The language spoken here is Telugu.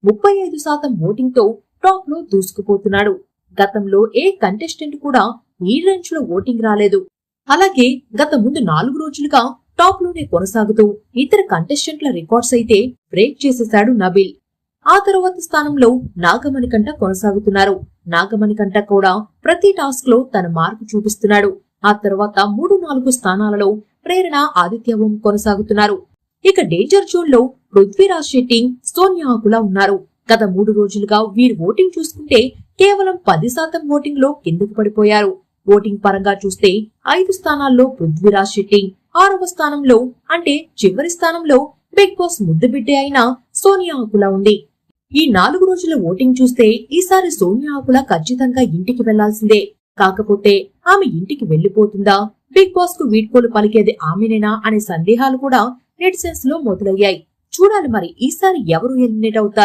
35% ఓటింగ్ తో టాప్ లో దూసుకుపోతున్నాడు. గతంలో ఏ కంటెస్టెంట్ కూడా ఈ రేంజ్ లో ఓటింగ్ రాలేదు. అలాగే గత ముందు 4 రోజులుగా టాప్ లోనే కొనసాగుతూ ఇతర కంటెస్టెంట్ల రికార్డ్స్ అయితే బ్రేక్ చేసేశాడు నబీల్. ఆ తరువాత స్థానంలో నాగమణికంఠ కొనసాగుతున్నారు. నాగమణికంఠ కూడా ప్రతి టాస్క్ లో తన మార్కు చూపిస్తున్నాడు. ఆ తర్వాత 3-4 స్థానాలలో ప్రేరణ, ఆదిత్య ఓం కొనసాగుతున్నారు. ఇక డేంజర్ జోన్ లో పృథ్వీరాజ్ శెట్టి, సోనియా ఆకుల ఉన్నారు. గత 3 రోజులుగా వీరి ఓటింగ్ చూసుకుంటే కేవలం 10% ఓటింగ్ లో కిందకు పడిపోయారు. ఓటింగ్ పరంగా చూస్తే 5 స్థానాల్లో పృథ్వీరాజ్ శెట్టి, 6వ స్థానంలో అంటే చివరి స్థానంలో బిగ్ బాస్ ముద్దు బిడ్డే అయిన సోనియా ఆకుల ఉంది. ఈ 4 రోజుల ఓటింగ్ చూస్తే ఈసారి సోనియా ఆకుల ఖచ్చితంగా ఇంటికి వెళ్లాల్సిందే. కాకపోతే ఆమె ఇంటికి వెళ్లిపోతుందా, బిగ్ బాస్ కు వీడ్కోలు పలికేది ఆమెనేనా అనే సందేహాలు కూడా నెటిజన్స్ లో మొదలయ్యాయి. చూడాలి మరి ఈసారి ఎవరు ఎలిమినేట్ అవుతారు.